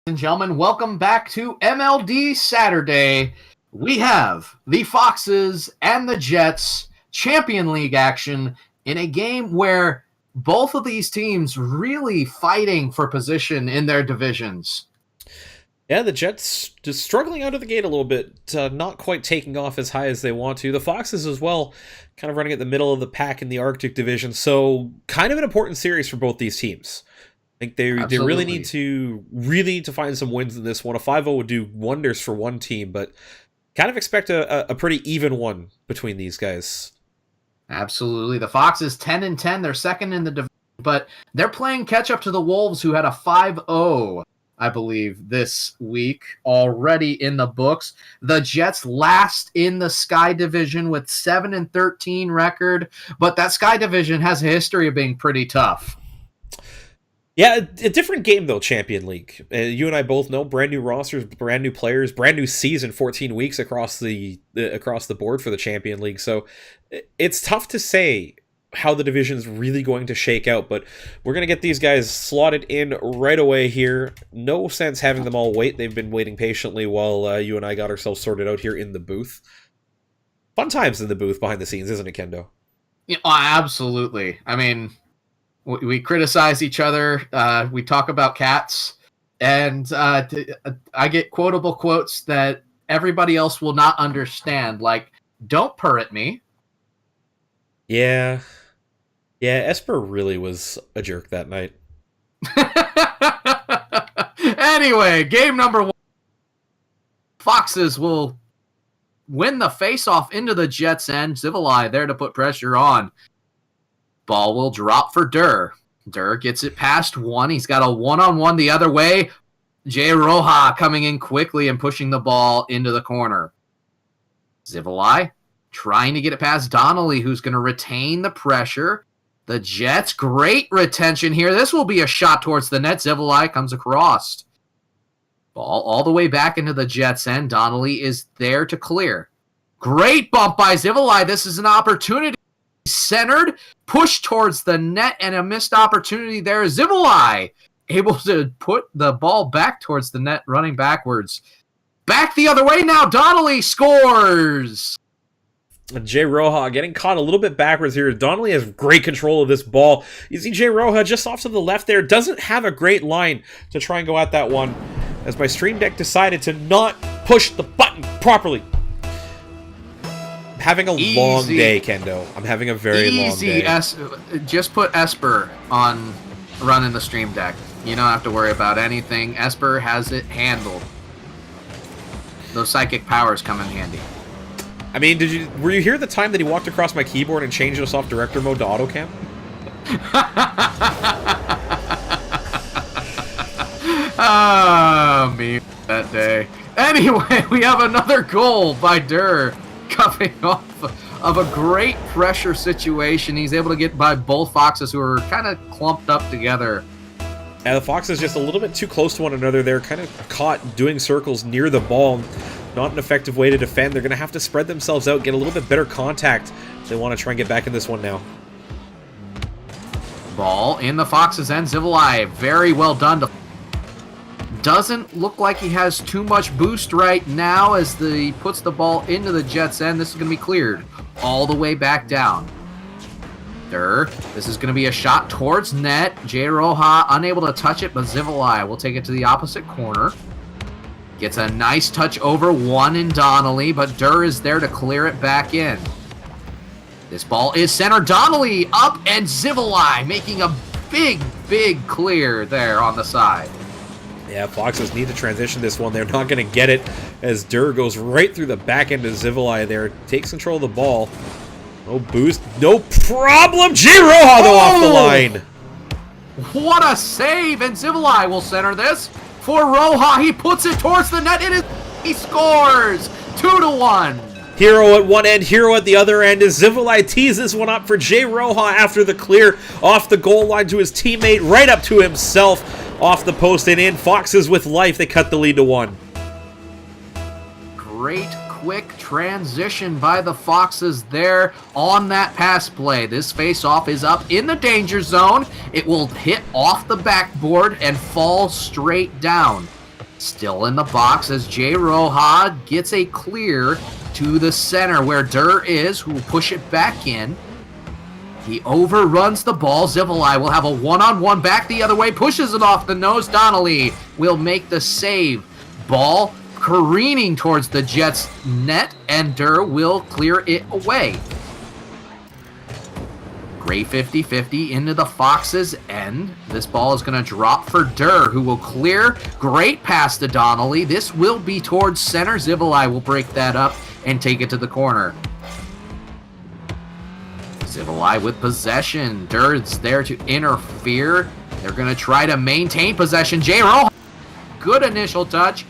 And gentlemen, welcome back to MLD Saturday. We have the Foxes and the Jets Champion League action in a game where both of these teams really fighting for position in their divisions. Yeah, the Jets just struggling out of the gate a little bit, not quite taking off as high as they want to. The Foxes as well, kind of running at the middle of the pack in the Arctic Division, so kind of an important series for both these teams. I think they really need to find some wins in this one. A 5-0 would do wonders for one team, but kind of expect a pretty even one between these guys. Absolutely. The Foxes 10-10, they're second in the division, but they're playing catch up to the Wolves, who had a 5-0, I believe, this week already in the books. The Jets last in the Sky Division with 7-13 record, but that Sky Division has a history of being pretty tough. Yeah, a different game, though, Champion League. You and I both know, brand new rosters, brand new players, brand new season, 14 weeks across the board for the Champion League. So it's tough to say how the division's really going to shake out, but we're going to get these guys slotted in right away here. No sense having them all wait. They've been waiting patiently while you and I got ourselves sorted out here in the booth. Fun times in the booth behind the scenes, isn't it, Kendo? Yeah, absolutely. I mean, we criticize each other. We talk about cats, and I get quotable quotes that everybody else will not understand. Like, "Don't purr at me." Yeah, Esper really was a jerk that night. Anyway, game number one. Foxes will win the face-off into the Jets' end. Zivalai there to put pressure on. Ball will drop for Durr. Durr gets it past one. He's got a one-on-one the other way. Jay Roja coming in quickly and pushing the ball into the corner. Zivalai trying to get it past Donnelly, who's going to retain the pressure. The Jets, great retention here. This will be a shot towards the net. Zivalai comes across. Ball all the way back into the Jets' end. Donnelly is there to clear. Great bump by Zivalai. This is an opportunity. Centered, pushed towards the net, and a missed opportunity there. Zivalai able to put the ball back towards the net, running backwards. Back the other way now. Donnelly scores. Jay Roja getting caught a little bit backwards here. Donnelly has great control of this ball. You see Jay Roja just off to the left there. Doesn't have a great line to try and go at that one, as my stream deck decided to not push the button properly. Having a long day, Kendo. I'm having a very long day. Just put Esper on running the stream deck. You don't have to worry about anything. Esper has it handled. Those psychic powers come in handy. I mean, were you here the time that he walked across my keyboard and changed us off director mode to auto cam? Me that day. Anyway, we have another goal by Durr. Coming off of a great pressure situation. He's able to get by both Foxes, who are kind of clumped up together. Yeah, the Foxes just a little bit too close to one another. They're kind of caught doing circles near the ball. Not an effective way to defend. They're going to have to spread themselves out, get a little bit better contact if they want to try and get back in this one now. Ball in the Foxes' end. Zivalai, very well done. Doesn't look like he has too much boost right now as he puts the ball into the Jets' end. This is going to be cleared all the way back down. Durr, this is going to be a shot towards net. Jay Roja unable to touch it, but Zivalai will take it to the opposite corner. Gets a nice touch over one in Donnelly, but Durr is there to clear it back in. This ball is centered. Donnelly up, and Zivalai making a big clear there on the side. Yeah, Foxes need to transition this one. They're not going to get it as Durr goes right through the back end of Zivalai there. Takes control of the ball. No boost. No problem. Jay Roja, though, off the line. What a save. And Zivalai will center this for Roja. He puts it towards the net. He scores. 2-1. Hero at one end, hero at the other end, as Zivalai tees this one up for Jay Roja after the clear off the goal line to his teammate, right up to himself. Off the post and in. Foxes with life. They cut the lead to 1. Great quick transition by the Foxes there on that pass play. This face-off is up in the danger zone. It will hit off the backboard and fall straight down. Still in the box as J. Roja gets a clear to the center where Durr is, who will push it back in. He overruns the ball. Zivolai will have a one-on-one back the other way, pushes it off the nose. Donnelly will make the save. Ball careening towards the Jets' net, and Durr will clear it away. Great 50-50 into the Foxes' end. This ball is going to drop for Durr, who will clear. Great pass to Donnelly. This will be towards center. Zivolai will break that up and take it to the corner. Zivolai with possession. Durr is there to interfere. They're going to try to maintain possession. J. Roja, good initial touch.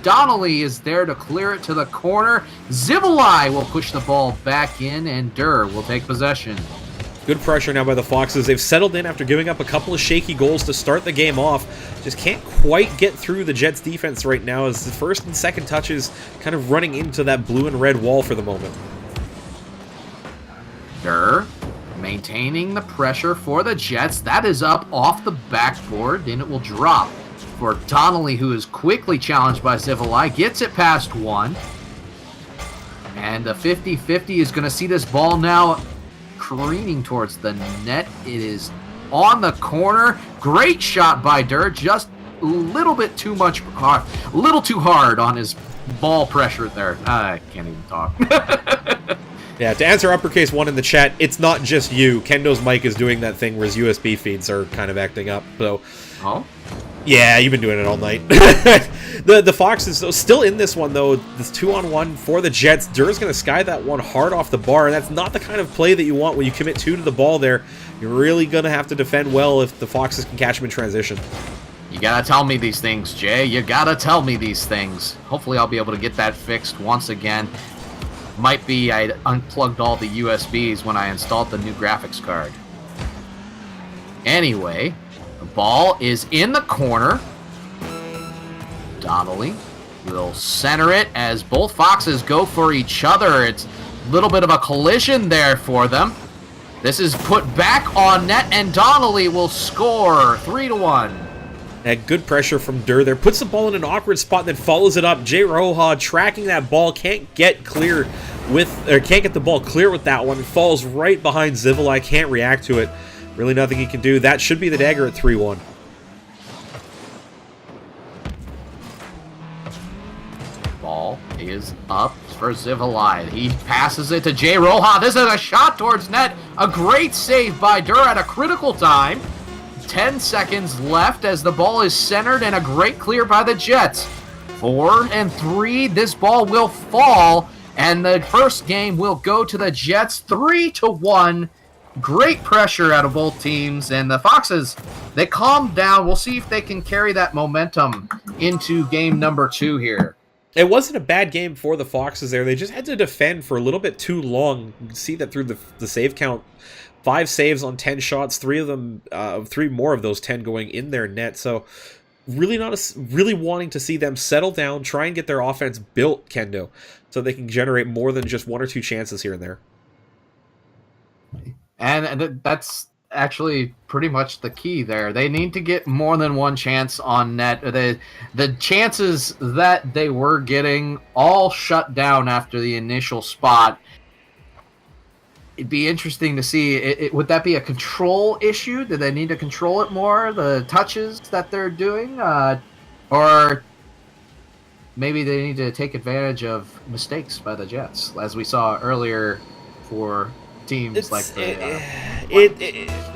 Donnelly is there to clear it to the corner. Zivolai will push the ball back in, and Durr will take possession. Good pressure now by the Foxes. They've settled in after giving up a couple of shaky goals to start the game off. Just can't quite get through the Jets' defense right now as the first and second touches kind of running into that blue and red wall for the moment. Durr maintaining the pressure for the Jets. That is up off the backboard, and it will drop for Donnelly, who is quickly challenged by Zivolai. Gets it past one. And the 50-50 is going to see this ball now careening towards the net. It is on the corner. Great shot by Durr. Just a little bit too much, a little too hard on his ball pressure there. I can't even talk. Yeah, to answer uppercase 1 in the chat, it's not just you. Kendo's mic is doing that thing where his USB feeds are kind of acting up. So, oh, yeah, you've been doing it all night. The Foxes still in this one, though. This 2-on-1 for the Jets. Durr's going to sky that one hard off the bar, and that's not the kind of play that you want when you commit 2 to the ball there. You're really going to have to defend well if the Foxes can catch him in transition. You gotta tell me these things, Jay. You gotta tell me these things. Hopefully I'll be able to get that fixed once again. Might be I unplugged all the USBs when I installed the new graphics card. Anyway, the ball is in the corner. Donnelly will center it as both Foxes go for each other. It's a little bit of a collision there for them. This is put back on net, and Donnelly will score 3-1. That good pressure from Durr there. Puts the ball in an awkward spot, then follows it up. J. Roja tracking that ball. Can't get the ball clear with that one. It falls right behind Zivolai. Can't react to it. Really nothing he can do. That should be the dagger at 3-1. Ball is up for Zivolai. He passes it to J. Roja. This is a shot towards net. A great save by Durr at a critical time. 10 seconds left as the ball is centered, and a great clear by the Jets. 4-3. This ball will fall, and the first game will go to the Jets 3-1. Great pressure out of both teams, and the Foxes, they calmed down. We'll see if they can carry that momentum into game number 2 here. It wasn't a bad game for the Foxes there. They just had to defend for a little bit too long. You can see that through the save count. 5 saves on 10 shots, 3 more of those 10 going in their net. So really wanting to see them settle down, try and get their offense built, Kendo, so they can generate more than just 1 or 2 chances here and there. And that's actually pretty much the key there. They need to get more than 1 chance on net. The chances that they were getting all shut down after the initial spot. It'd be interesting to see, would that be a control issue? Do they need to control it more, the touches that they're doing? Or maybe they need to take advantage of mistakes by the Jets, as we saw earlier for teams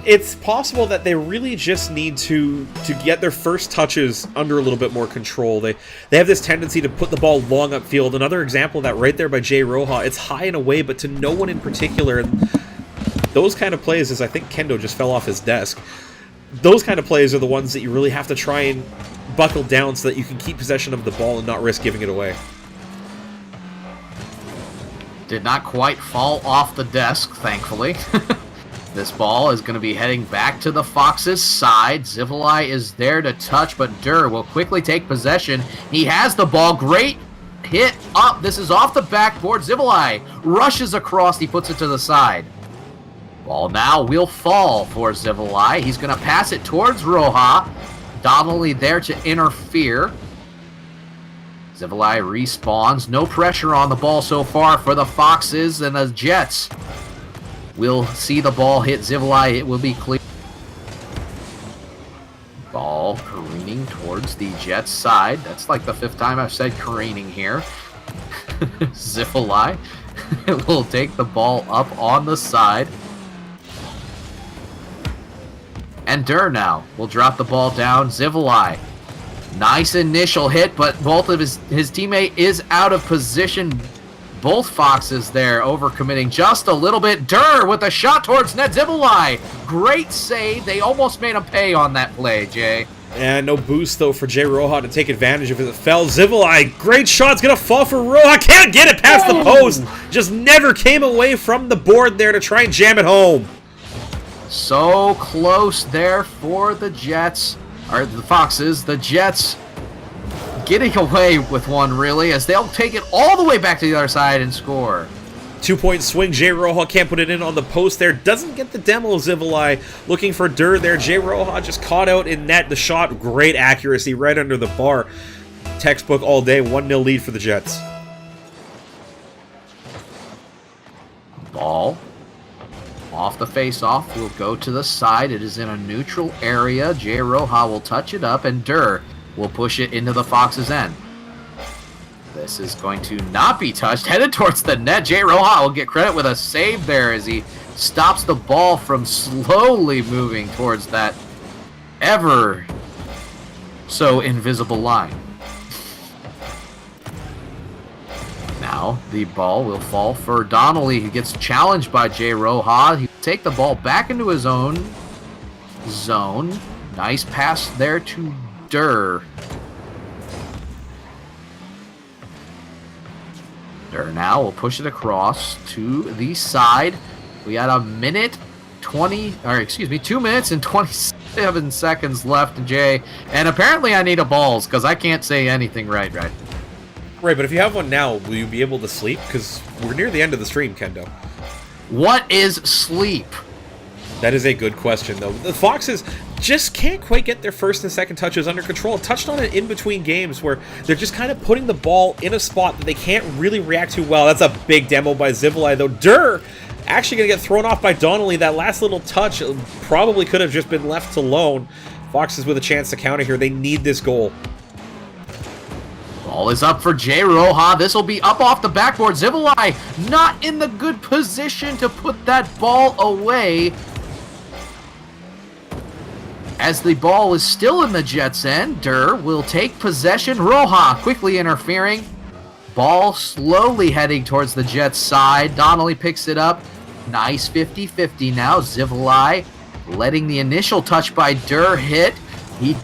it's possible that they really just need to get their first touches under a little bit more control. They have this tendency to put the ball long upfield. Another example of that right there by J. Roja. It's high and away, but to no one in particular. Those kind of plays, as I think Kendo just fell off his desk, those kind of plays are the ones that you really have to try and buckle down so that you can keep possession of the ball and not risk giving it away. Did not quite fall off the desk, thankfully. This ball is going to be heading back to the Foxes' side. Zivolai is there to touch, but Durr will quickly take possession. He has the ball. Great hit up. This is off the backboard. Zivolai rushes across. He puts it to the side. Ball now will fall for Zivolai. He's going to pass it towards Roja. Donnelly there to interfere. Zivali respawns. No pressure on the ball so far for the Foxes, and the Jets will see the ball hit Zivali. It will be clear. Ball careening towards the Jets side. That's like the 5th time I've said careening here. Zivali will take the ball up on the side. And Durr now will drop the ball down. Zivali. Nice initial hit, but both of his teammate is out of position. Both Foxes there overcommitting just a little bit. Durr with a shot towards net. Zivali. Great save. They almost made him pay on that play, Jay. And no boost, though, for Jay Roja to take advantage of it. It fell. Zivali, great shot's going to fall for Roja. Can't get it past the post. Just never came away from the board there to try and jam it home. So close there for the Jets, or the Foxes. The Jets getting away with one, really, as they'll take it all the way back to the other side and score. 2-point swing. Jay Roja can't put it in on the post there. Doesn't get the demo. Zivali looking for Durr there. Jay Roja just caught out in net. The shot, great accuracy right under the bar. Textbook all day. 1-0 lead for the Jets. Ball off the face-off will go to the side. It is in a neutral area. Jay Roja will touch it up, and Durr will push it into the Fox's end. This is going to not be touched. Headed towards the net. Jay Roja will get credit with a save there as he stops the ball from slowly moving towards that ever so invisible line. Now the ball will fall for Donnelly. He gets challenged by Jay Roja. He'll take the ball back into his own zone. Nice pass there to Durr. Durr now will push it across to the side. We got 2 minutes and 27 seconds left, Jay. And apparently I need a balls because I can't say anything right. Right, but if you have one now, will you be able to sleep? Because we're near the end of the stream, Kendo. What is sleep? That is a good question, though. The Foxes just can't quite get their first and second touches under control. Touched on it in between games where they're just kind of putting the ball in a spot that they can't really react to well. That's a big demo by Zivali, though. Durr actually going to get thrown off by Donnelly. That last little touch probably could have just been left alone. Foxes with a chance to counter here. They need this goal. Ball is up for Jay Roja. This will be up off the backboard. Zivali not in the good position to put that ball away, as the ball is still in the Jets' end. Durr will take possession. Roja quickly interfering. Ball slowly heading towards the Jets' side. Donnelly picks it up. Nice 50-50 now. Zivali letting the initial touch by Durr hit. He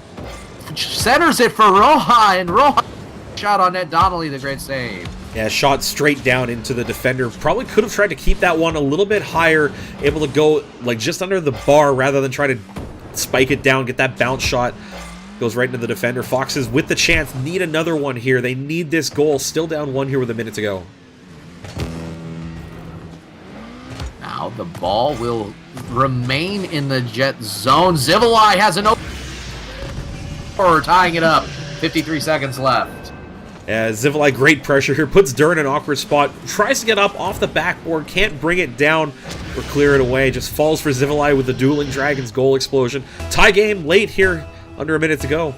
centers it for Roja, and Roja shot on net. Donnelly, the great save. Yeah, shot straight down into the defender. Probably could have tried to keep that one a little bit higher, able to go like just under the bar rather than try to spike it down, get that bounce shot. Goes right into the defender. Foxes with the chance need another one here. They need this goal. Still down 1 here with a minute to go. Now the ball will remain in the Jet zone. Zivali has an open or tying it up. 53 seconds left. Zivali, great pressure here. Puts Durr in an awkward spot. Tries to get up off the backboard. Can't bring it down or clear it away. Just falls for Zivali with the Dueling Dragons goal explosion. Tie game late here. Under a minute to go.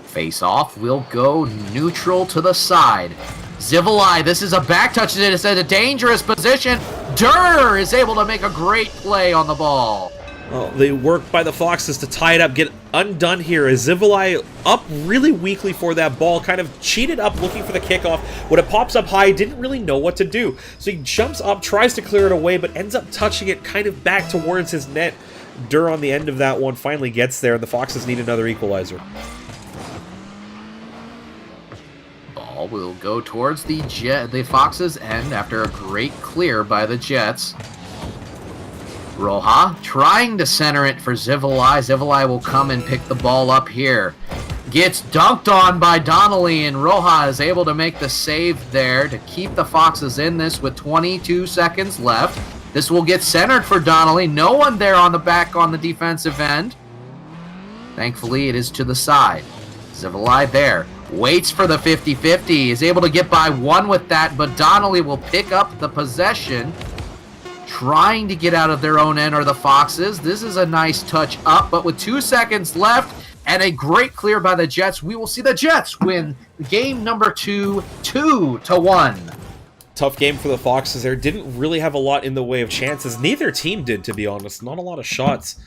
Face off will go neutral to the side. Zivali, this is a back touch. It's at a dangerous position. Durr is able to make a great play on the ball. Well, they work by the Foxes to tie it up, get undone here as Zivali up really weakly for that ball, kind of cheated up looking for the kickoff. When it pops up high, didn't really know what to do. So he jumps up, tries to clear it away, but ends up touching it kind of back towards his net. Durr on the end of that one finally gets there, and the Foxes need another equalizer. Ball will go towards the Foxes' end after a great clear by the Jets. Roja trying to center it for Zivali. Zivali will come and pick the ball up here. Gets dunked on by Donnelly, and Roja is able to make the save there to keep the Foxes in this with 22 seconds left. This will get centered for Donnelly. No one there on the back on the defensive end. Thankfully, it is to the side. Zivalai there. Waits for the 50-50. Is able to get by one with that, but Donnelly will pick up the possession. Trying to get out of their own end are the Foxes. This is a nice touch up, but with 2 seconds left and a great clear by the Jets, we will see the Jets win game number 2, 2-1. Tough game for the Foxes there. Didn't really have a lot in the way of chances. Neither team did, to be honest. Not a lot of shots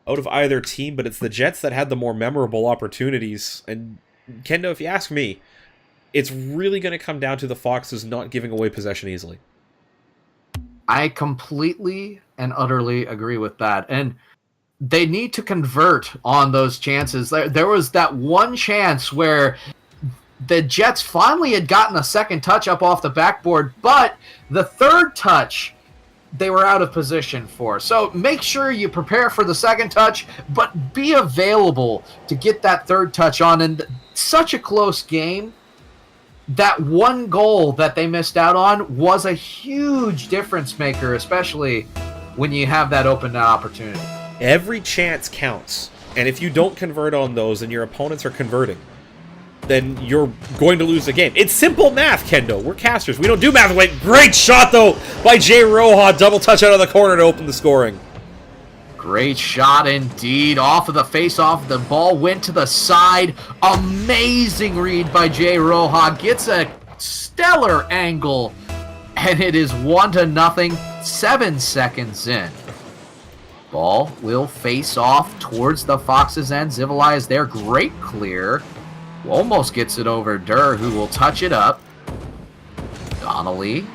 out of either team, but it's the Jets that had the more memorable opportunities. And Kendo, if you ask me, it's really going to come down to the Foxes not giving away possession easily. I completely and utterly agree with that. And they need to convert on those chances. There was that one chance where the Jets finally had gotten a second touch up off the backboard, but the third touch they were out of position for. So make sure you prepare for the second touch, but be available to get that third touch on. And such a close game. That one goal that they missed out on was a huge difference maker, especially when you have that open opportunity. Every chance counts. And if you don't convert on those and your opponents are converting, then you're going to lose the game. It's simple math, Kendo. We're casters. We don't do math. Wait, great shot, though, by Jay Roja. Double touch out of the corner to open the scoring. Great shot indeed. Off of the face-off, the ball went to the side. Amazing read by Jay Roja. Gets a stellar angle, and it is 1-0, 7 seconds in. Ball will face off towards the Foxes end. Zivalai is there. Great clear. Almost gets it over Durr, who will touch it up. Donnelly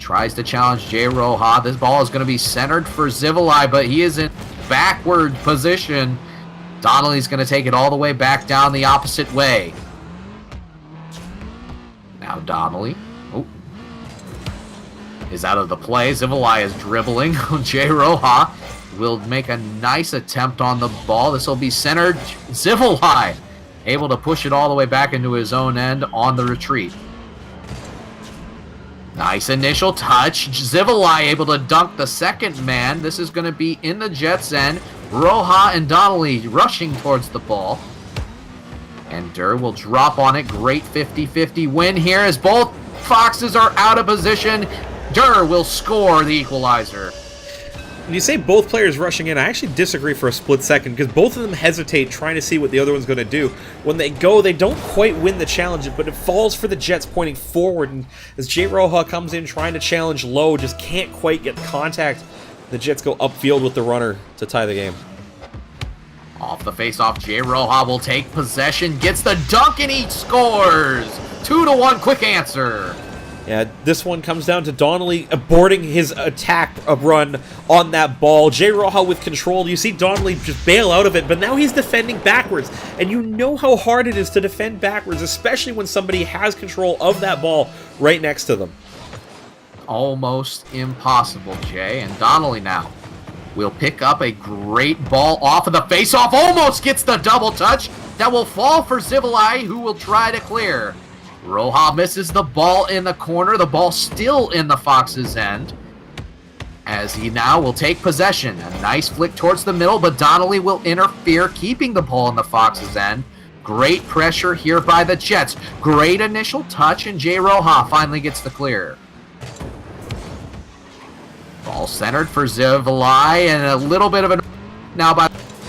tries to challenge Jay Roja. This ball is going to be centered for Zivalai, but he is in backward position. Donnelly's going to take it all the way back down the opposite way. Now Donnelly is out of the play. Zivalai is dribbling. Jay Roja will make a nice attempt on the ball. This will be centered. Zivalai able to push it all the way back into his own end on the retreat. Nice initial touch. Zivalai able to dunk the second man. This is going to be in the Jets' end. Roja and Donnelly rushing towards the ball. And Durr will drop on it. Great 50-50 win here as both Foxes are out of position. Durr will score the equalizer. When you say both players rushing in, I actually disagree for a split second, because both of them hesitate trying to see what the other one's going to do. When they go, they don't quite win the challenge, but it falls for the Jets pointing forward, and as Jay Roja comes in trying to challenge low, just can't quite get contact. The Jets go upfield with the runner to tie the game. Off the face-off, Jay Roja will take possession, gets the dunk, and he scores! 2-1, quick answer. Yeah, this one comes down to Donnelly aborting his attack run on that ball. Jay Roja with control. You see Donnelly just bail out of it, but now he's defending backwards. And you know how hard it is to defend backwards, especially when somebody has control of that ball right next to them. Almost impossible, Jay. And Donnelly now will pick up a great ball off of the face-off. Almost gets the double touch. That will fall for Zivalai, who will try to clear. Roja misses the ball in the corner. The ball still in the Foxes' end. As he now will take possession. A nice flick towards the middle, but Donnelly will interfere, keeping the ball in the Foxes' end. Great pressure here by the Jets. Great initial touch, and Jay Roja finally gets the clear. Ball centered for Zivalai, and a little bit of a now by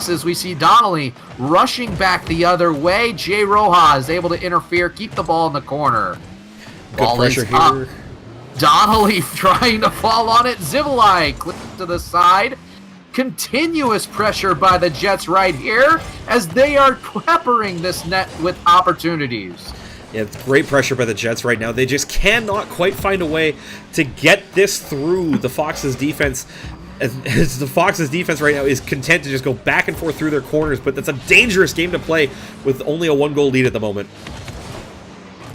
as we see Donnelly rushing back the other way. Jay Roja is able to interfere, keep the ball in the corner. Good pressure here. Donnelly trying to fall on it. Zivalai clips to the side. Continuous pressure by the Jets right here as they are peppering this net with opportunities. Yeah, it's great pressure by the Jets right now. They just cannot quite find a way to get this through the Foxes' defense. As the Foxes' defense right now is content to just go back and forth through their corners, but that's a dangerous game to play with only a 1-goal lead at the moment.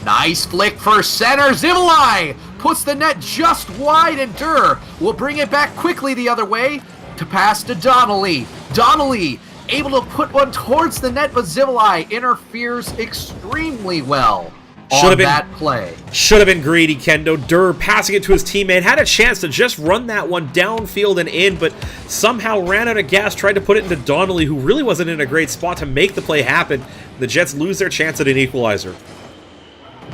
Nice flick for center. Zivalai puts the net just wide, and Durr will bring it back quickly the other way to pass to Donnelly. Donnelly able to put one towards the net, but Zivalai interferes extremely well. on that play. Should have been greedy, Kendo. Durr passing it to his teammate. Had a chance to just run that one downfield and in, but somehow ran out of gas, tried to put it into Donnelly, who really wasn't in a great spot to make the play happen. The Jets lose their chance at an equalizer.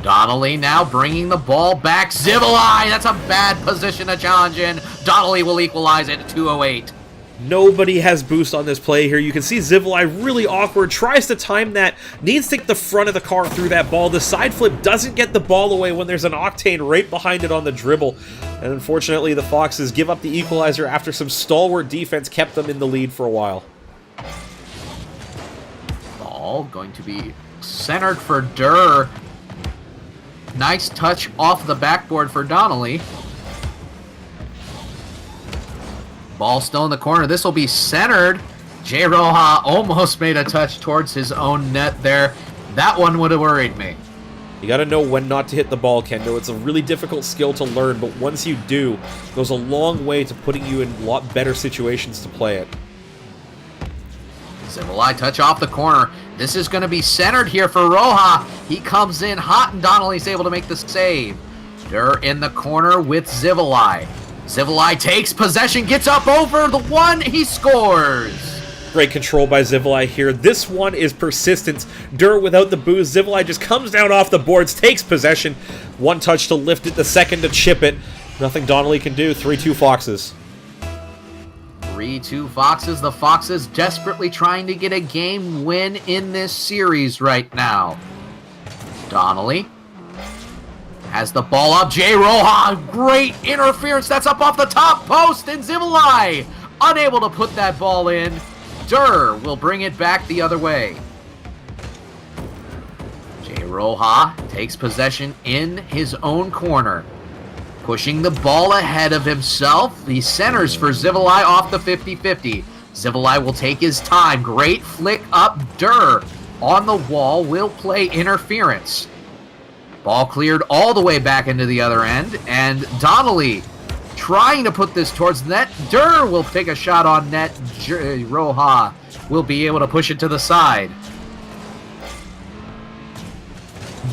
Donnelly now bringing the ball back. Zivolai, that's a bad position to challenge in. Donnelly will equalize it at 2:08. Nobody has boost on this play here. You can see Zivolai really awkward, tries to time that, needs to get the front of the car through that ball. The side flip doesn't get the ball away when there's an Octane right behind it on the dribble. And unfortunately, the Foxes give up the equalizer after some stalwart defense kept them in the lead for a while. Ball going to be centered for Durr. Nice touch off the backboard for Donnelly. Ball still in the corner. This will be centered. Jay Roja almost made a touch towards his own net there. That one would have worried me. You got to know when not to hit the ball, Kendo. It's a really difficult skill to learn, but once you do, it goes a long way to putting you in a lot better situations to play it. Zivolai touch off the corner. This is going to be centered here for Roja. He comes in hot, and Donnelly's able to make the save. Durr in the corner with Zivolai. Zivolai takes possession, gets up over the one, he scores! Great control by Zivolai here. This one is persistence. Durr without the boost. Zivolai just comes down off the boards, takes possession. One touch to lift it, the second to chip it. Nothing Donnelly can do. 3-2 Foxes. 3-2 Foxes. The Foxes desperately trying to get a game win in this series right now. Donnelly has the ball up. Jay Roja, great interference. That's up off the top post, and Zivolai unable to put that ball in. Durr will bring it back the other way. Jay Roja takes possession in his own corner. Pushing the ball ahead of himself. He centers for Zivolai off the 50-50. Zivolai will take his time. Great flick up. Durr on the wall will play interference. Ball cleared all the way back into the other end, and Donnelly trying to put this towards net. Durr will take a shot on net. Roja will be able to push it to the side.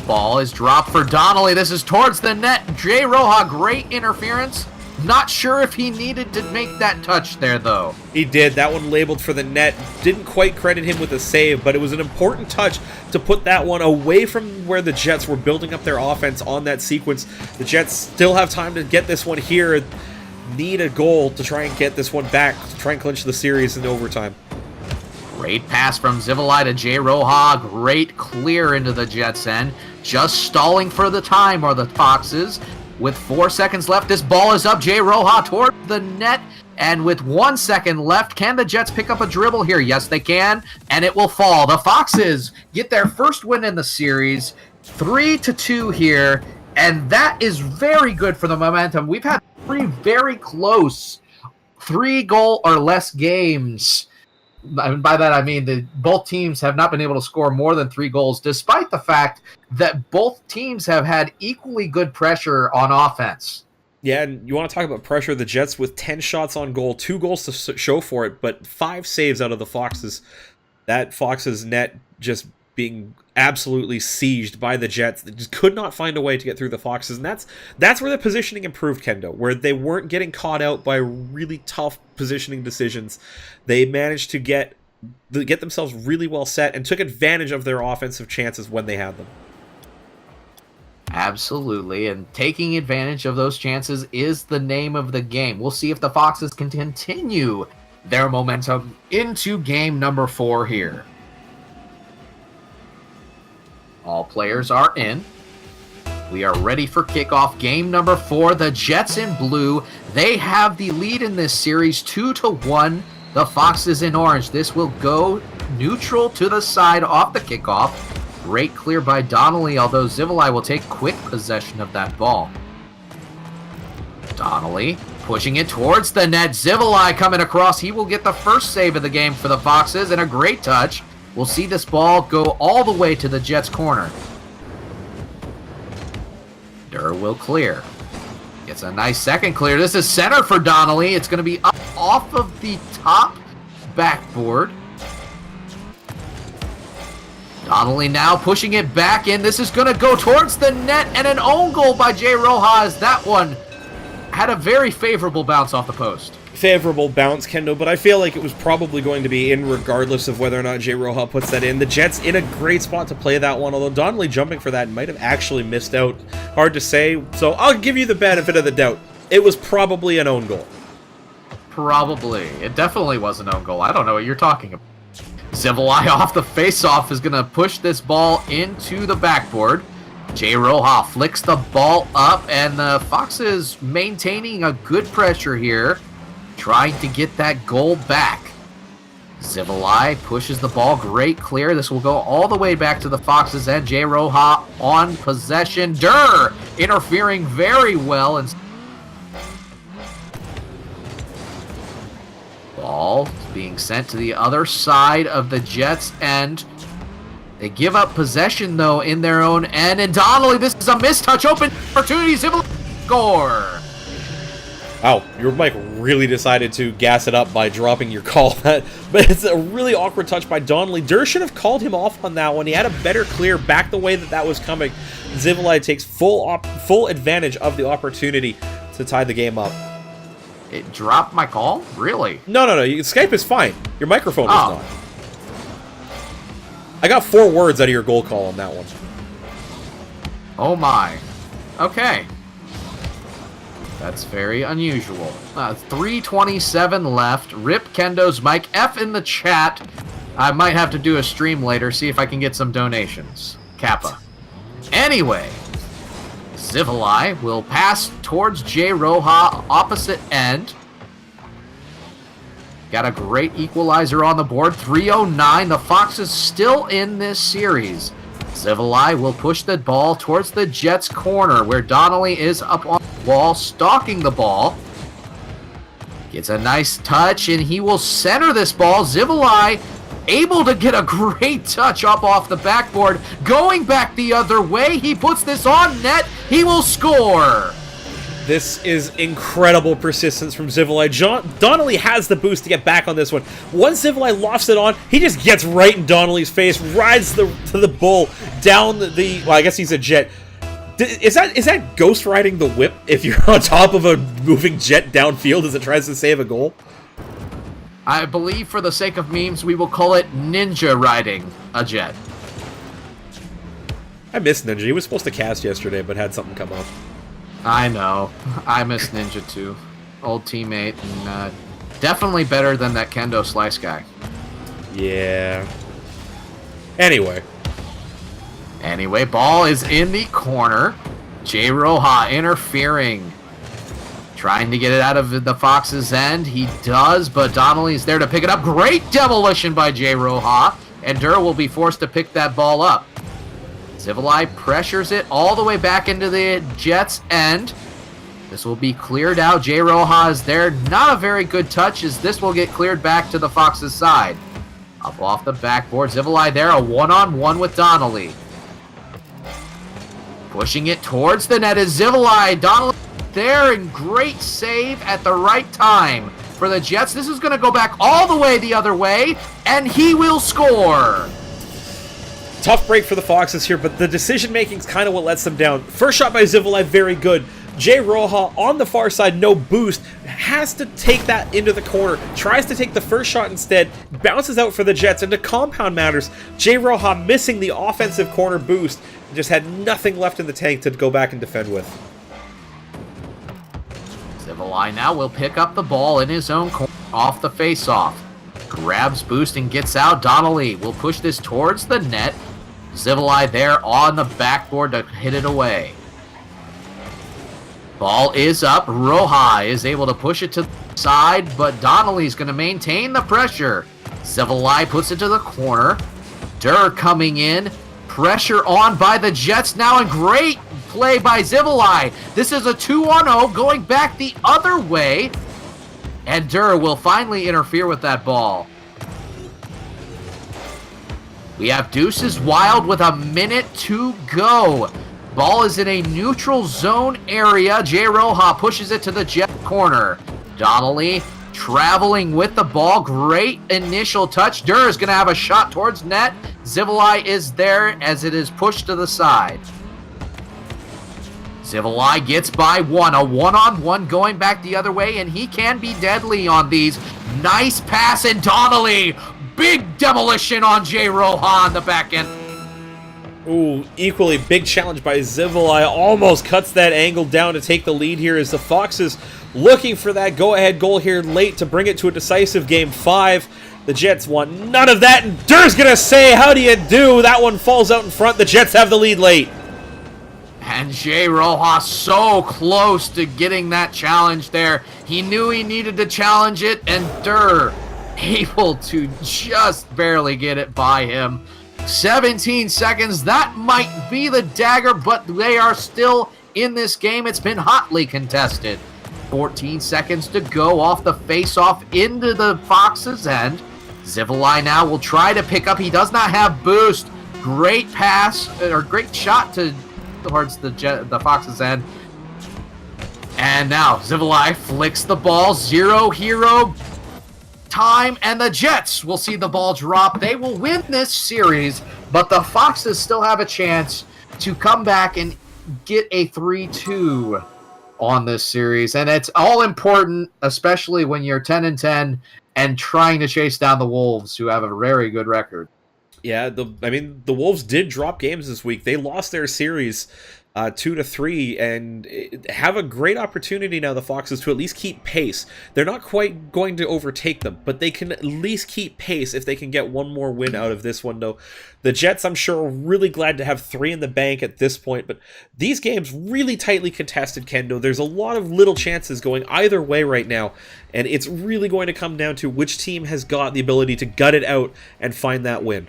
Ball is dropped for Donnelly. This is towards the net. Jay Roja, great interference. Not sure if he needed to make that touch there, though. He did. That one labeled for the net. Didn't quite credit him with a save, but it was an important touch to put that one away from where the Jets were building up their offense on that sequence. The Jets still have time to get this one here. Need a goal to try and get this one back, to try and clinch the series in overtime. Great pass from Zivolai to Jay Roja. Great clear into the Jets' end. Just stalling for the time are the Foxes. With 4 seconds left, this ball is up. Jay Roja toward the net. And with 1 second left, can the Jets pick up a dribble here? Yes, they can. And it will fall. The Foxes get their first win in the series. 3-2 here. And that is very good for the momentum. We've had 3 very close 3-goal or less games. And by that I mean that both teams have not been able to score more than 3 goals, despite the fact that both teams have had equally good pressure on offense. Yeah, and you want to talk about pressure, the Jets with 10 shots on goal, 2 goals to show for it, but 5 saves out of the Foxes. That Foxes net just being absolutely sieged by the Jets. They just could not find a way to get through the Foxes, and that's where the positioning improved, Kendo, where they weren't getting caught out by really tough positioning decisions. They managed to get themselves really well set and took advantage of their offensive chances when they had them. Absolutely, and taking advantage of those chances is the name of the game. We'll see if the Foxes can continue their momentum into game number 4 here. All players are in. We are ready for kickoff. Game number 4, the Jets in blue. They have the lead in this series 2-1. The Foxes in orange. This will go neutral to the side off the kickoff. Great clear by Donnelly, although Zivolai will take quick possession of that ball. Donnelly pushing it towards the net. Zivolai coming across. He will get the first save of the game for the Foxes, and a great touch. We'll see this ball go all the way to the Jets' corner. Durr will clear. Gets a nice second clear. This is center for Donnelly. It's going to be up off of the top backboard. Donnelly now pushing it back in. This is going to go towards the net, and an own goal by Jay Rojas. That one had a very favorable bounce off the post. Favorable bounce, Kendo, but I feel like it was probably going to be in regardless of whether or not Jay Rojas puts that in. The Jets in a great spot to play that one, although Donnelly jumping for that might have actually missed out. Hard to say, so I'll give you the benefit of the doubt. It was probably an own goal. Probably. It definitely was an own goal. I don't know what you're talking about. Zivolai off the face-off is going to push this ball into the backboard. Jay Rojas flicks the ball up, and the Foxes maintaining a good pressure here, trying to get that goal back. Zivolai pushes the ball, great clear. This will go all the way back to the Foxes, and Jay Rojas on possession. Durr interfering very well, and ball being sent to the other side of the Jets' end. They give up possession, though, in their own end. And Donnelly, this is a mistouch. Open opportunity. Zivolai score. Wow, your mic really decided to gas it up by dropping your call. But it's a really awkward touch by Donnelly. Durr should have called him off on that one. He had a better clear back the way that was coming. Zivolai takes full advantage of the opportunity to tie the game up. It dropped my call? Really? No. Skype is fine. Your microphone is Oh. not. I got 4 words out of your goal call on that one. Oh my. Okay. That's very unusual. 3:27 left. Rip Kendo's mic. F in the chat. I might have to do a stream later, see if I can get some donations. Kappa. Anyway, Zivolai will pass towards Jay Rojas, opposite end. Got a great equalizer on the board. 3:09. The Foxes still in this series. Zivolai will push the ball towards the Jets' corner, where Donnelly is up on the wall, stalking the ball. Gets a nice touch, and he will center this ball. Zivolai able to get a great touch up off the backboard. Going back the other way, he puts this on net. He will score. This is incredible persistence from Zivolai. Donnelly has the boost to get back on this one. Once Zivolai lofts it on, he just gets right in Donnelly's face, rides to the bull down the... Well, I guess he's a jet. Is that ghost riding the whip if you're on top of a moving jet downfield as it tries to save a goal? I believe for the sake of memes, we will call it ninja riding a jet. I miss Ninja. He was supposed to cast yesterday, but had something come up. I know. I miss Ninja too. Old teammate, and definitely better than that Kendo Slice guy. Yeah. Anyway, ball is in the corner. Jay Rojas interfering. Trying to get it out of the Fox's end. He does, but Donnelly's there to pick it up. Great demolition by Jay Rojas, and Durr will be forced to pick that ball up. Zivolai pressures it all the way back into the Jets' end. This will be cleared out. Jay Rojas there. Not a very good touch, as this will get cleared back to the Fox's side. Up off the backboard. Zivolai there. A one-on-one with Donnelly. Pushing it towards the net is Zivolai. Donnelly there, and great save at the right time for the Jets. This is going to go back all the way the other way, and he will score. tough break for the Foxes here, but the decision-making is kind of what lets them down. First shot by Zivolai, very good. Jay Rojas on the far side, no boost, has to take that into the corner, tries to take the first shot instead, bounces out for the Jets, and to compound matters, Jay Rojas missing the offensive corner boost, just had nothing left in the tank to go back and defend with. Zivolai now will pick up the ball in his own corner off the face-off. Grabs boost and gets out. Donnelly will push this towards the net. Zivolai there on the backboard to hit it away. Ball is up. Rojas is able to push it to the side, but Donnelly's going to maintain the pressure. Zivolai puts it to the corner. Durr coming in. Pressure on by the Jets now, and great play by Zivolai. This is a 2-on-0 going back the other way, and Durr will finally interfere with that ball. We have Deuces Wild with a minute to go. Ball is in a neutral zone area. Jay Rojas pushes it to the Jet corner. Donnelly traveling with the ball. Great initial touch. Durr is going to have a shot towards net. Zivolai is there as it is pushed to the side. Zivolai gets by one. A one-on-one going back the other way, and he can be deadly on these. Nice pass, and Donnelly. Big demolition on Jay Roja on the back end. Ooh, equally big challenge by Zivolai. Almost cuts that angle down to take the lead here as the Foxes looking for that go-ahead goal here late to bring it to a decisive Game 5. The Jets want none of that, and Durr's going to say, how do you do? That one falls out in front. The Jets have the lead late. And Jay Roja so close to getting that challenge there. He knew he needed to challenge it, and Durr able to just barely get it by him. 17 seconds, that might be the dagger, but they are still in this game. It's been hotly contested. 14 seconds to go off the face-off into the Foxes' end. Zivolai now will try to pick up. He does not have boost. Great pass, or great shot towards the Foxes' end. And now Zivolai flicks the ball. Zero hero time, and the Jets will see the ball drop. They will win this series, but the Foxes still have a chance to come back and get a 3-2 on this series. And it's all important, especially when you're 10-10 and trying to chase down the Wolves, who have a very good record. Yeah, the Wolves did drop games this week. They lost their series 2-3 and have a great opportunity now, the Foxes, to at least keep pace. They're not quite going to overtake them, but they can at least keep pace if they can get one more win out of this one, though. The Jets, I'm sure, are really glad to have 3 in the bank at this point, but these games really tightly contested, Kendo. There's a lot of little chances going either way right now, and it's really going to come down to which team has got the ability to gut it out and find that win.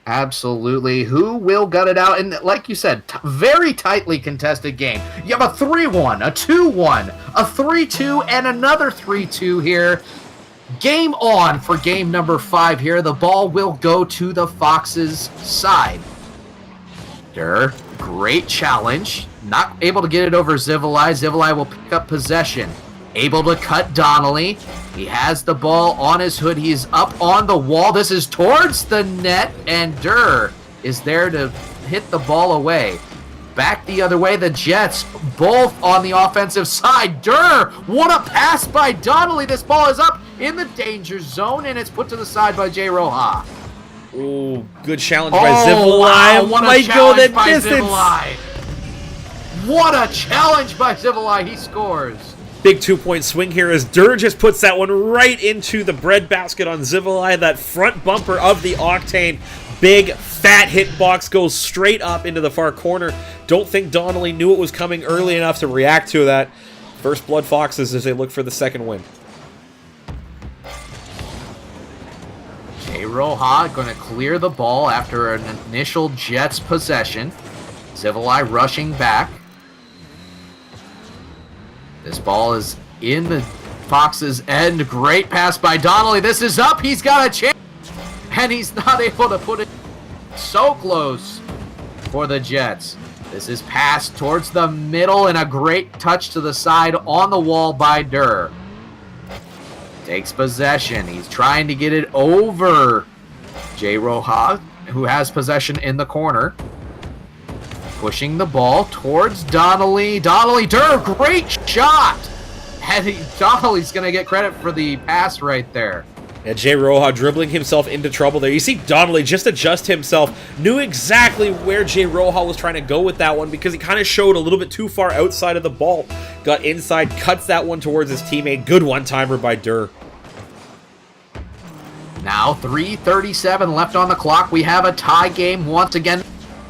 Absolutely. Who will gut it out? And like you said, very tightly contested game. You have a 3-1, a 2-1, a 3-2, and another 3-2 here. Game on for game number 5 here. The ball will go to the Foxes' side. Durr, great challenge. Not able to get it over Zivolai. Zivolai will pick up possession. Able to cut Donnelly. He has the ball on his hood. He's up on the wall. This is towards the net, and Durr is there to hit the ball away. Back the other way, the Jets, both on the offensive side. Durr, what a pass by Donnelly. This ball is up in the danger zone, and it's put to the side by Jay Roja. Ooh, good challenge by Zivolai. Wow, what a challenge by distance. Zivolai. What a challenge by Zivolai. He scores. Big 2-point swing here as Durr just puts that one right into the breadbasket on Zivolai. That front bumper of the Octane. Big, fat hitbox goes straight up into the far corner. Don't think Donnelly knew it was coming early enough to react to that. First blood Foxes as they look for the second win. Jay Roja going to clear the ball after an initial Jets possession. Zivolai rushing back. This ball is in the Foxes' end. Great pass by Donnelly. This is up. He's got a chance. And he's not able to put it so close for the Jets. This is passed towards the middle and a great touch to the side on the wall by Durr. Takes possession. He's trying to get it over Jay Roja, who has possession in the corner. Pushing the ball towards Donnelly. Donnelly, Durr, great shot! And Donnelly's going to get credit for the pass right there. Yeah, Jay Roja dribbling himself into trouble there. You see Donnelly just adjust himself. Knew exactly where Jay Roja was trying to go with that one because he kind of showed a little bit too far outside of the ball. Got inside, cuts that one towards his teammate. Good one-timer by Durr. Now 3:37 left on the clock. We have a tie game once again.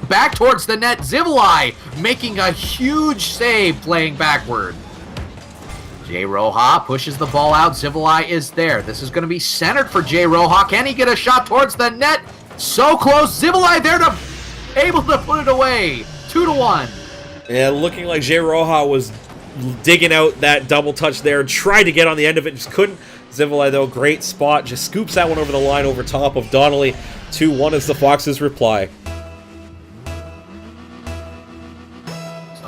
Back towards the net, Zivolai making a huge save playing backward. Jay Roja pushes the ball out. Zivolai is there. This is going to be centered for Jay Roja. Can he get a shot towards the net? So close. Zivolai there to able to put it away. 2-1. Yeah, looking like Jay Roja was digging out that double touch there. Tried to get on the end of it, just couldn't. Zivolai, though, great spot. Just scoops that one over the line over top of Donnelly. 2-1 is the Foxes' reply.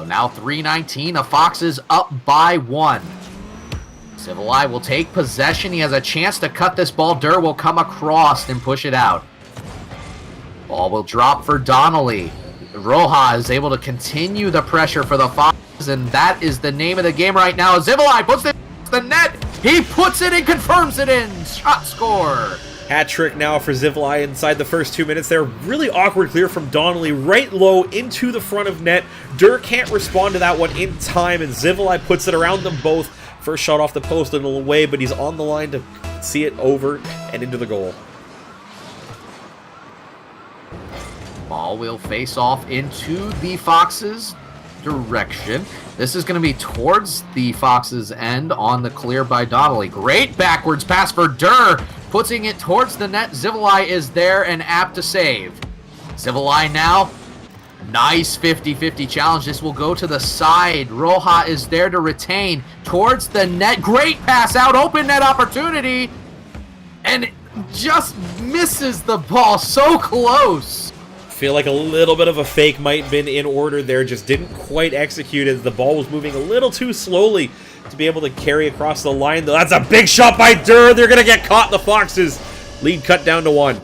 Now Now 3:19, the Foxes up by 1. Civileye will take possession. He has a chance to cut this ball. Durr will come across and push it out. Ball will drop for Donnelly. Roja is able to continue the pressure for the Foxes, and that is the name of the game right now. Civileye puts it in the net. He puts it and confirms it in. Shot score. Hat trick now for Civileye inside the first 2 minutes there. Really awkward clear from Donnelly, right low into the front of net. Durr can't respond to that one in time, and Civileye puts it around them both. First shot off the post, a little away, but he's on the line to see it over and into the goal. Ball will face off into the Foxes' direction. This is going to be towards the Foxes' end on the clear by Donnelly. Great backwards pass for Durr, putting it towards the net. Civileye is there and apt to save. Civileye now, nice 50-50 challenge. This will go to the side. Roja is there to retain towards the net. Great pass out, open net opportunity, and just misses the ball so close. Feel like a little bit of a fake might have been in order there, just didn't quite execute as the ball was moving a little too slowly to be able to carry across the line. Though that's a big shot by Durr. They're going to get caught. The Foxes lead cut down to 1.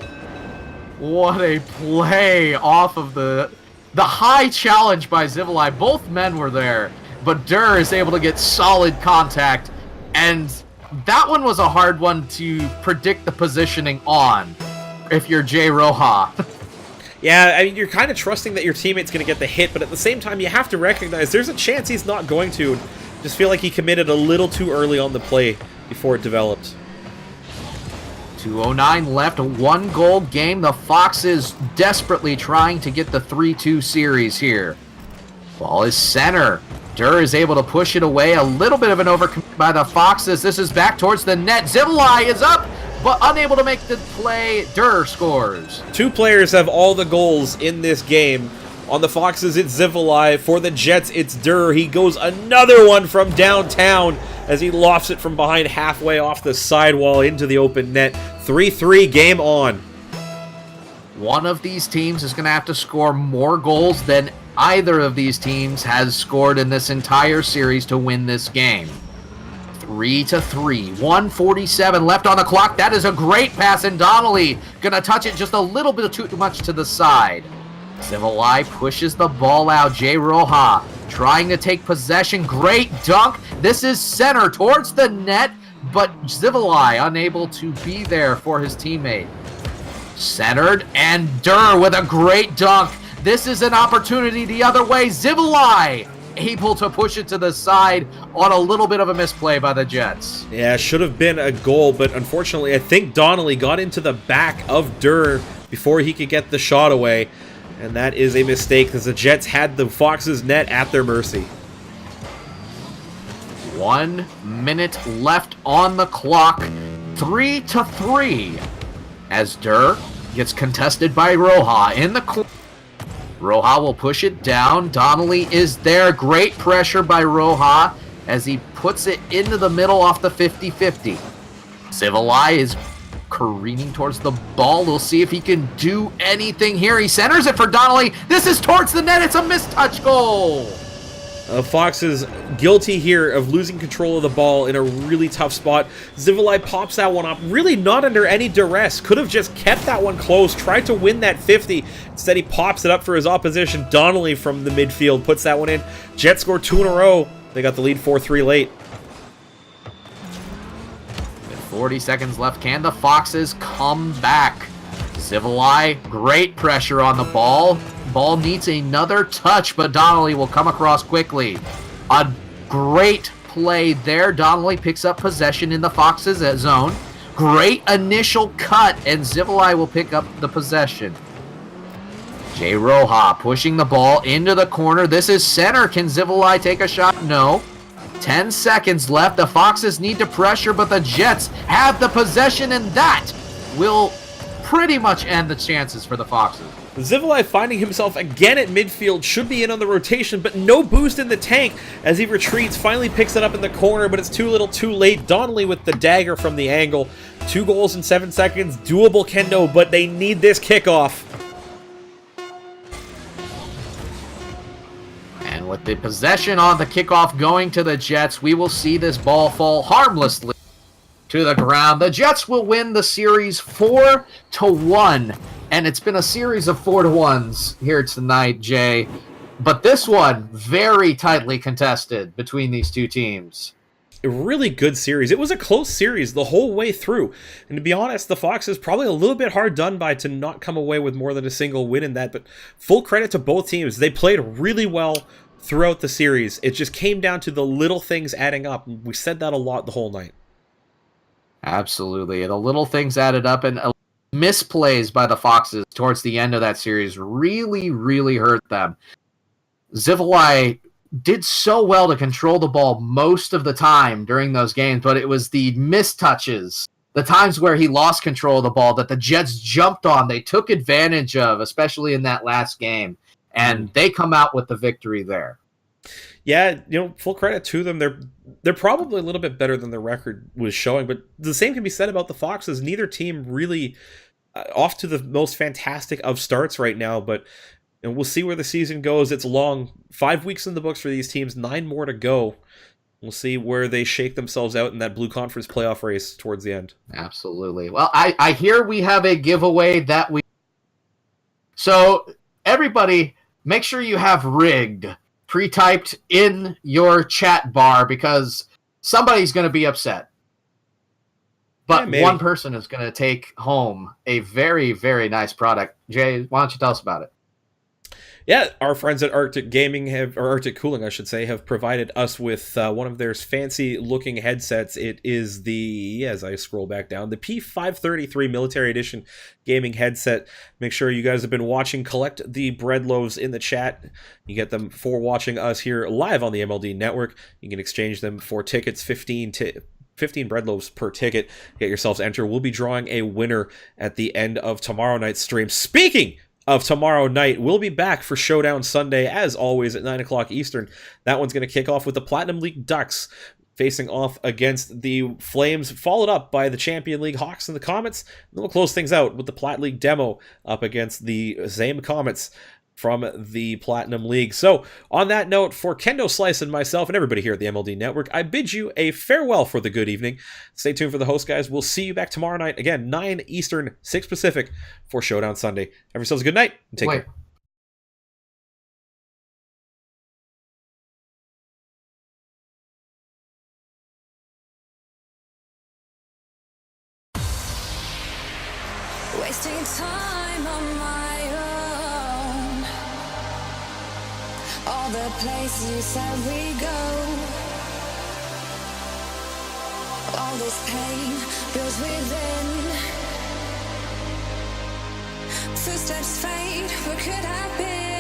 What a play off of the high challenge by Civileye. Both men were there, but Durr is able to get solid contact, and that one was a hard one to predict the positioning on if you're Jay Roja. Yeah, I mean, you're kind of trusting that your teammate's going to get the hit, but at the same time, you have to recognize there's a chance he's not going to. Just feel like he committed a little too early on the play before it developed. 2:09 left, a 1-goal game. The Foxes desperately trying to get the 3-2 series here. Ball is center. Durr is able to push it away. A little bit of an overcommit by the Foxes. This is back towards the net. Civileye is up, but unable to make the play. Durr scores. 2 players have all the goals in this game. On the Foxes, it's Civileye. For the Jets, it's Durr. He goes another one from downtown as he lofts it from behind halfway off the sidewall into the open net. 3-3, game on. One of these teams is going to have to score more goals than either of these teams has scored in this entire series to win this game. 3-3, 1:47 left on the clock. That is a great pass, and Donnelly gonna touch it just a little bit too much to the side. Civileye pushes the ball out. Jay Roja trying to take possession. Great dunk. This is center towards the net, but Civileye unable to be there for his teammate. Centered, and Durr with a great dunk. This is an opportunity the other way. Civileye able to push it to the side on a little bit of a misplay by the Jets. Yeah, should have been a goal, but unfortunately, I think Donnelly got into the back of Durr before he could get the shot away, and that is a mistake because the Jets had the Foxes' net at their mercy. 1 minute left on the clock. 3-3 as Durr gets contested by Roja in the corner. Roja will push it down. Donnelly is there. Great pressure by Roja as he puts it into the middle off the 50-50. Civileye is careening towards the ball. We'll see if he can do anything here. He centers it for Donnelly. This is towards the net. It's a mistouch goal. Fox is guilty here of losing control of the ball in a really tough spot. Civileye pops that one up, really not under any duress. Could have just kept that one close, tried to win that 50. Instead, he pops it up for his opposition. Donnelly from the midfield puts that one in. Jets score 2 in a row. They got the lead 4-3 late. With 40 seconds left, can the Foxes come back? Civileye, great pressure on the ball. Ball needs another touch, but Donnelly will come across quickly. A great play there. Donnelly picks up possession in the Foxes' zone. Great initial cut, and Civileye will pick up the possession. Jay Roja pushing the ball into the corner. This is center. Can Civileye take a shot? No. 10 seconds left. The Foxes need to pressure, but the Jets have the possession, and that will pretty much end the chances for the Foxes. Civileye finding himself again at midfield, should be in on the rotation, but no boost in the tank as he retreats, finally picks it up in the corner, but it's too little too late. Donnelly with the dagger from the angle. 2 goals in 7 seconds, doable Kendo, but they need this kickoff. And with the possession on the kickoff going to the Jets, we will see this ball fall harmlessly to the ground. The Jets will win the series 4-1, and it's been a series of 4-1s here tonight, Jay. But this one, very tightly contested between these two teams. A really good series. It was a close series the whole way through. And to be honest, the Foxes probably a little bit hard done by to not come away with more than a single win in that. But full credit to both teams. They played really well throughout the series. It just came down to the little things adding up. We said that a lot the whole night. Absolutely. The little things added up, and misplays by the Foxes towards the end of that series really, really hurt them. Zivali did so well to control the ball most of the time during those games, but it was the mistouches, the times where he lost control of the ball that the Jets jumped on, they took advantage of, especially in that last game, and they come out with the victory there. Yeah, full credit to them. They're probably a little bit better than their record was showing, but the same can be said about the Foxes. Neither team really off to the most fantastic of starts right now, but and we'll see where the season goes. It's long. 5 weeks in the books for these teams, 9 more to go. We'll see where they shake themselves out in that Blue Conference playoff race towards the end. Absolutely. Well, I hear we have a giveaway that we... So, everybody, make sure you have rigged pre-typed in your chat bar, because somebody's going to be upset. But one person is going to take home a very, very nice product. Jay, why don't you tell us about it? Yeah, our friends at Arctic Gaming or Arctic Cooling, I should say, have provided us with one of their fancy-looking headsets. It is the, as I scroll back down, the P533 Military Edition gaming headset. Make sure you guys have been watching. Collect the bread loaves in the chat. You get them for watching us here live on the MLD Network. You can exchange them for tickets, 15 bread loaves per ticket. Get yourselves entered. We'll be drawing a winner at the end of tomorrow night's stream. Speaking of tomorrow night, we'll be back for Showdown Sunday, as always, at 9 o'clock Eastern. That one's going to kick off with the Platinum League Ducks facing off against the Flames, followed up by the Champion League Hawks and the Comets. And then we'll close things out with the Plat League Demo up against the same Comets from the Platinum League. So, on that note, for Kendo Slice and myself and everybody here at the MLD Network, I bid you a farewell for the good evening. Stay tuned for the host, guys. We'll see you back tomorrow night, again, 9 Eastern, 6 Pacific, for Showdown Sunday. Have yourselves a good night, and take care. Wasting time on my own. All the places you said we go. All this pain builds within. Footsteps fade, what could have been?